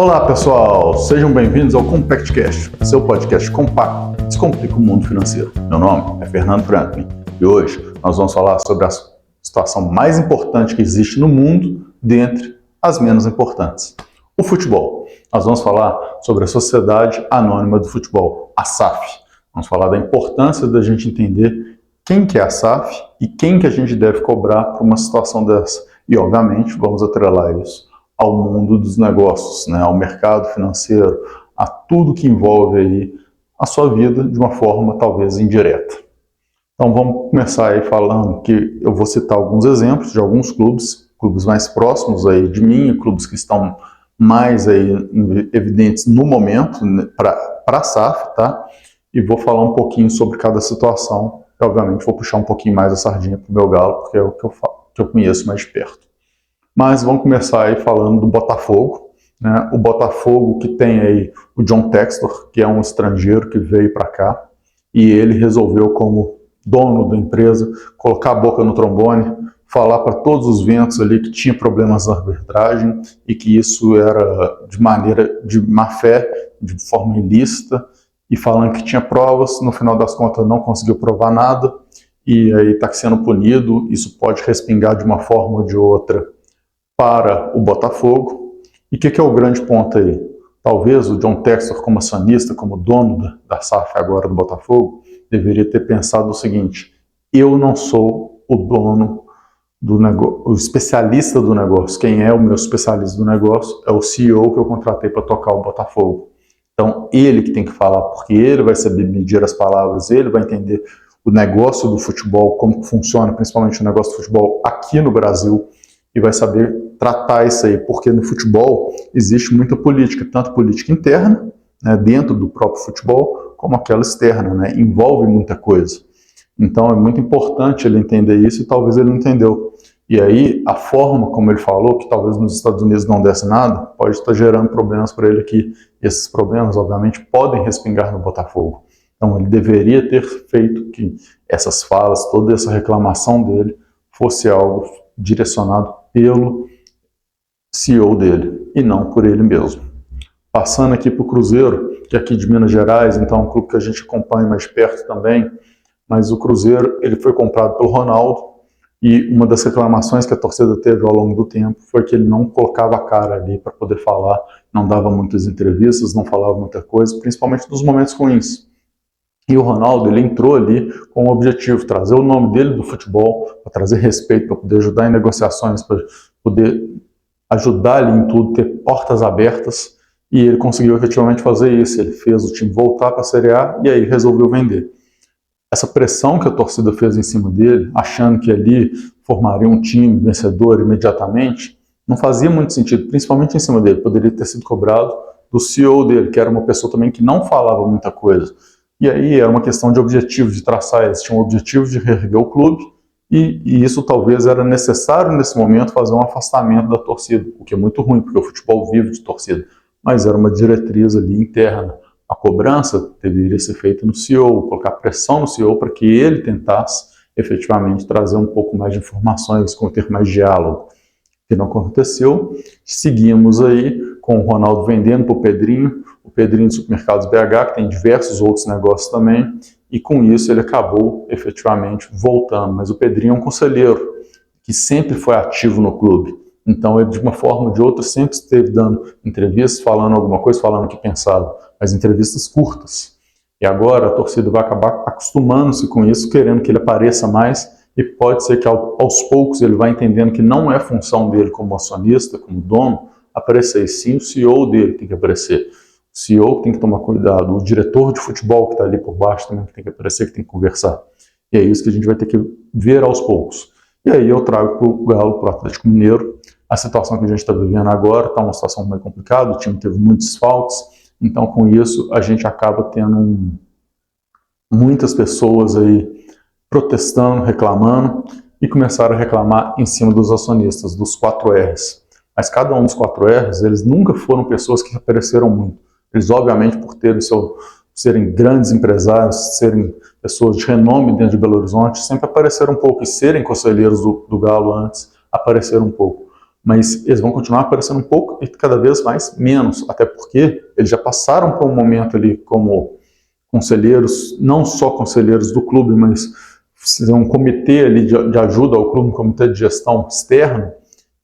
Olá pessoal, sejam bem-vindos ao CompactCast, seu podcast compacto, descomplica o mundo financeiro. Meu nome é Fernando Franklin e hoje nós vamos falar sobre a situação mais importante que existe no mundo, dentre as menos importantes, o futebol. Nós vamos falar sobre a Sociedade Anônima do Futebol, a SAF. Vamos falar da importância da gente entender quem que é a SAF e quem que a gente deve cobrar por uma situação dessa. E, obviamente, vamos atrelar isso ao mundo dos negócios, né, ao mercado financeiro, a tudo que envolve aí a sua vida de uma forma talvez indireta. Então vamos começar aí falando que eu vou citar alguns exemplos de alguns clubes mais próximos aí de mim, clubes que estão mais aí evidentes no momento, né, para a SAF, tá? E vou falar um pouquinho sobre cada situação. E, obviamente vou puxar um pouquinho mais a sardinha para o meu galo, porque é o que eu conheço mais de perto. Mas vamos começar aí falando do Botafogo, né? O Botafogo que tem aí o John Textor, que é um estrangeiro que veio para cá, e ele resolveu, como dono da empresa, colocar a boca no trombone, falar para todos os ventos ali que tinha problemas na arbitragem e que isso era de maneira de má fé, de forma ilícita, e falando que tinha provas, no final das contas não conseguiu provar nada, e aí está sendo punido. Isso pode respingar de uma forma ou de outra para o Botafogo. E o que é o grande ponto aí? Talvez o John Textor, como acionista, como dono da SAF agora do Botafogo, deveria ter pensado o seguinte: eu não sou o dono do negócio, o especialista do negócio. Quem é o meu especialista do negócio é o CEO que eu contratei para tocar o Botafogo. Então ele que tem que falar, porque ele vai saber medir as palavras, ele vai entender o negócio do futebol, como funciona, principalmente o negócio do futebol aqui no Brasil, e vai saber tratar isso aí, porque no futebol existe muita política, tanto política interna, né, dentro do próprio futebol, como aquela externa, né, envolve muita coisa. Então é muito importante ele entender isso, e talvez ele não entendeu. E aí a forma como ele falou, que talvez nos Estados Unidos não desse nada, pode estar gerando problemas para ele aqui. E esses problemas, obviamente, podem respingar no Botafogo. Então ele deveria ter feito que essas falas, toda essa reclamação dele, fosse algo direcionado pelo CEO dele e não por ele mesmo. Passando aqui para o Cruzeiro, que é aqui de Minas Gerais, então é um clube que a gente acompanha mais perto também, mas o Cruzeiro ele foi comprado pelo Ronaldo, e uma das reclamações que a torcida teve ao longo do tempo foi que ele não colocava a cara ali para poder falar, não dava muitas entrevistas, não falava muita coisa, principalmente nos momentos ruins. E o Ronaldo, ele entrou ali com o objetivo de trazer o nome dele do futebol, para trazer respeito, para poder ajudar em negociações, para poder ajudar ali em tudo, ter portas abertas, e ele conseguiu efetivamente fazer isso. Ele fez o time voltar para a Série A e aí resolveu vender. Essa pressão que a torcida fez em cima dele, achando que ali formaria um time vencedor imediatamente, não fazia muito sentido, principalmente em cima dele. Poderia ter sido cobrado do CEO dele, que era uma pessoa também que não falava muita coisa. E aí era uma questão de objetivo, de traçar. Eles tinham o objetivo de reerguer o clube, e isso talvez era necessário nesse momento fazer um afastamento da torcida, o que é muito ruim, porque o futebol vive de torcida, mas era uma diretriz ali interna. A cobrança deveria ser feita no CEO, colocar pressão no CEO para que ele tentasse efetivamente trazer um pouco mais de informações, ter mais diálogo. Que não aconteceu. Seguimos aí com o Ronaldo vendendo para o Pedrinho de Supermercados BH, que tem diversos outros negócios também, e com isso ele acabou efetivamente voltando. Mas o Pedrinho é um conselheiro que sempre foi ativo no clube. Então ele, de uma forma ou de outra, sempre esteve dando entrevistas, falando alguma coisa, falando o que pensava, mas entrevistas curtas. E agora a torcida vai acabar acostumando-se com isso, querendo que ele apareça mais, e pode ser que aos poucos ele vai entendendo que não é função dele como acionista, como dono, aparecer. E sim, o CEO dele tem que aparecer. O CEO que tem que tomar cuidado, o diretor de futebol que está ali por baixo também que tem que aparecer, que tem que conversar. E é isso que a gente vai ter que ver aos poucos. E aí eu trago para o Galo, para o Atlético Mineiro, a situação que a gente está vivendo agora. Está uma situação meio complicada, o time teve muitos desfalques, então com isso a gente acaba tendo muitas pessoas aí protestando, reclamando, e começaram a reclamar em cima dos acionistas, dos 4 R's. Mas cada um dos 4 R's, eles nunca foram pessoas que apareceram muito. Eles, obviamente, por serem grandes empresários, serem pessoas de renome dentro de Belo Horizonte, sempre apareceram um pouco, e serem conselheiros do Galo antes, apareceram um pouco. mas eles vão continuar aparecendo um pouco e cada vez mais menos, até porque eles já passaram por um momento ali como conselheiros, não só conselheiros do clube, mas um comitê ali de ajuda ao clube, um comitê de gestão externo,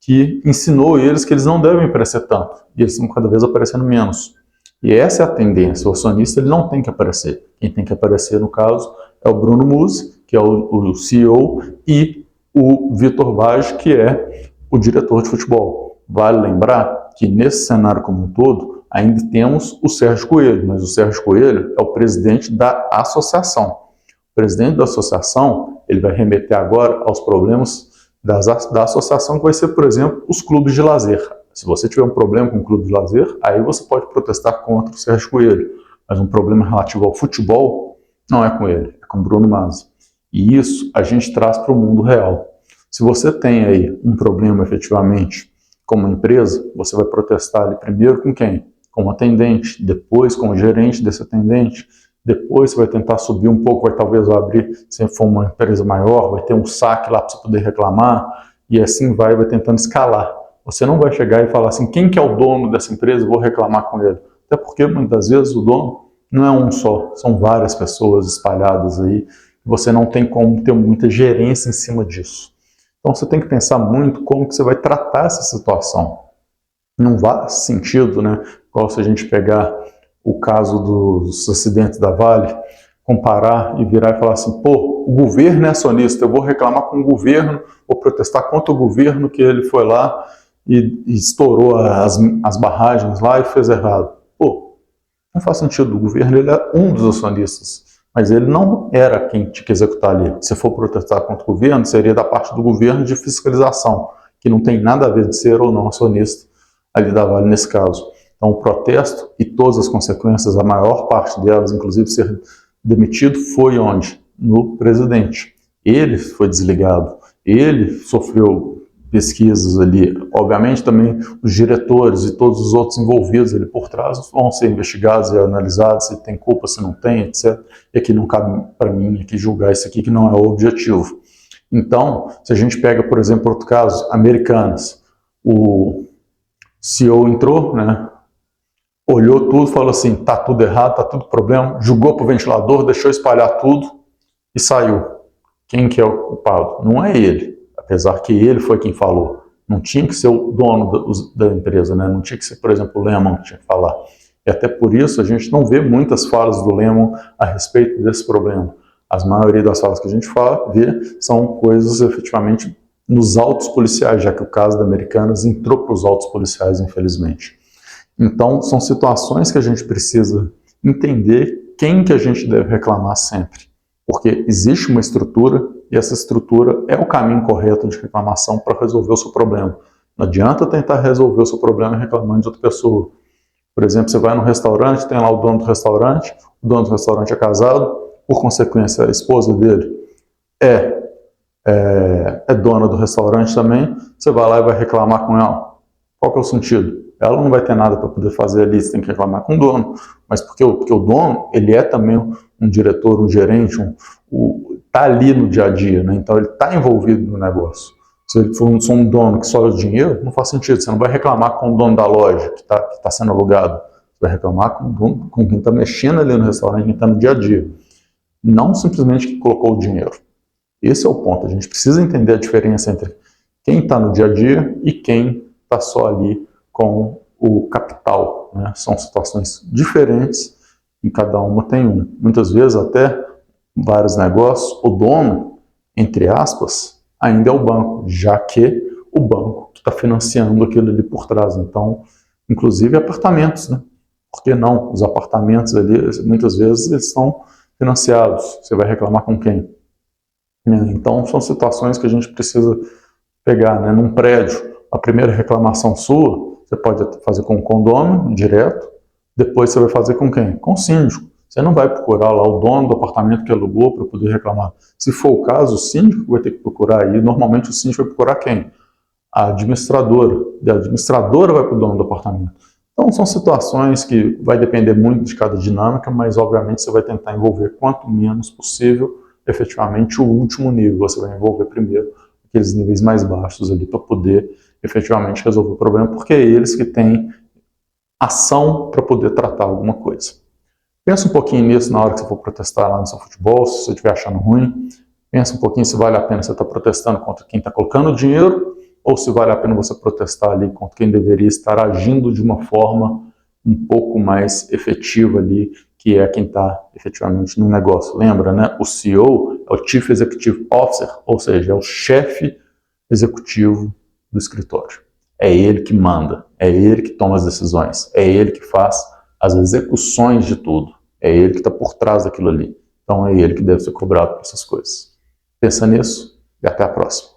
que ensinou eles que eles não devem aparecer tanto, e eles estão cada vez aparecendo menos. E essa é a tendência, o acionista ele não tem que aparecer. Quem tem que aparecer, no caso, é o Bruno Musi, que é o CEO, e o Vitor Vaz, que é o diretor de futebol. Vale lembrar que nesse cenário como um todo, ainda temos o Sérgio Coelho, mas o Sérgio Coelho é o presidente da associação. O presidente da associação, ele vai remeter agora aos problemas da associação, que vai ser, por exemplo, os clubes de lazer. Se você tiver um problema com o clube de lazer, aí você pode protestar contra o Sérgio Coelho. Mas um problema relativo ao futebol não é com ele, é com o Bruno Masi. E isso a gente traz para o mundo real. Se você tem aí um problema efetivamente como empresa, você vai protestar ali primeiro com quem? Com o atendente, depois com o gerente desse atendente, depois você vai tentar subir um pouco, vai talvez abrir, se for uma empresa maior, vai ter um saque lá para você poder reclamar, e assim vai tentando escalar. Você não vai chegar e falar assim, quem que é o dono dessa empresa, vou reclamar com ele. Até porque muitas vezes o dono não é um só, são várias pessoas espalhadas aí, você não tem como ter muita gerência em cima disso. Então você tem que pensar muito como que você vai tratar essa situação. Não faz sentido, né? Igual se a gente pegar o caso dos acidentes da Vale, comparar e virar e falar assim, pô, o governo é acionista, eu vou reclamar com o governo, vou protestar contra o governo que ele foi lá e estourou as barragens lá e fez errado. Pô, não faz sentido, o governo ele é um dos acionistas, mas ele não era quem tinha que executar ali. Se for protestar contra o governo, seria da parte do governo de fiscalização, que não tem nada a ver de ser ou não acionista ali da Vale nesse caso. Então o protesto e todas as consequências, a maior parte delas, inclusive ser demitido, foi onde? No presidente. Ele foi desligado, ele sofreu pesquisas ali, obviamente também os diretores e todos os outros envolvidos ali por trás vão ser investigados e analisados se tem culpa, se não tem, etc. E aqui não cabe para mim aqui julgar isso aqui que não é o objetivo. Então, se a gente pega, por exemplo, outro caso, Americanas, o CEO entrou, né, olhou tudo, falou assim, tá tudo errado, tá tudo problema, jogou pro ventilador, deixou espalhar tudo e saiu. Quem que é o culpado? Não é ele, apesar que ele foi quem falou. Não tinha que ser o dono da empresa, né? Não tinha que ser, por exemplo, o Lehman que tinha que falar. E até por isso a gente não vê muitas falas do Lehman a respeito desse problema. A maioria das falas que a gente vê são coisas efetivamente nos autos policiais, já que o caso da Americanas entrou para os autos policiais, infelizmente. Então, são situações que a gente precisa entender quem que a gente deve reclamar sempre. Porque existe uma estrutura e essa estrutura é o caminho correto de reclamação para resolver o seu problema. Não adianta tentar resolver o seu problema reclamando de outra pessoa. Por exemplo, você vai no restaurante, tem lá o dono do restaurante é casado, por consequência, a esposa dele é dona do restaurante também, você vai lá e vai reclamar com ela. Qual que é o sentido? Ela não vai ter nada para poder fazer ali, você tem que reclamar com o dono, mas porque o dono, ele é também um diretor, um gerente, tá ali no dia a dia, né? Então ele está envolvido no negócio. Se ele for um dono que só é o dinheiro, não faz sentido, você não vai reclamar com o dono da loja que tá sendo alugado, você vai reclamar com quem está mexendo ali no restaurante, quem está no dia a dia, não simplesmente que colocou o dinheiro. Esse é o ponto, a gente precisa entender a diferença entre quem está no dia a dia e quem está só ali com o capital, né? São situações diferentes e cada uma tem um. Muitas vezes até vários negócios, o dono, entre aspas, ainda é o banco, já que o banco que está financiando aquilo ali por trás. Então, inclusive apartamentos, né? Por que não? Os apartamentos ali, muitas vezes, eles são financiados. Você vai reclamar com quem? Então, são situações que a gente precisa pegar, né? Num prédio, a primeira reclamação sua, você pode fazer com o condômino, direto, depois você vai fazer com quem? Com o síndico. Você não vai procurar lá o dono do apartamento que alugou para poder reclamar. Se for o caso, o síndico vai ter que procurar, e normalmente o síndico vai procurar quem? A administradora. E a administradora vai para o dono do apartamento. Então, são situações que vai depender muito de cada dinâmica, mas obviamente você vai tentar envolver quanto menos possível efetivamente o último nível. Você vai envolver primeiro aqueles níveis mais baixos ali para poder efetivamente resolver o problema, porque é eles que têm ação para poder tratar alguma coisa. Pensa um pouquinho nisso na hora que você for protestar lá no seu futebol, se você estiver achando ruim. Pensa um pouquinho se vale a pena você estar protestando contra quem está colocando dinheiro ou se vale a pena você protestar ali contra quem deveria estar agindo de uma forma um pouco mais efetiva ali, que é quem está efetivamente no negócio. Lembra, né? O CEO é o Chief Executive Officer, ou seja, é o chefe executivo do escritório. É ele que manda, é ele que toma as decisões, é ele que faz as execuções de tudo, é ele que está por trás daquilo ali. Então é ele que deve ser cobrado por essas coisas. Pensa nisso e até a próxima.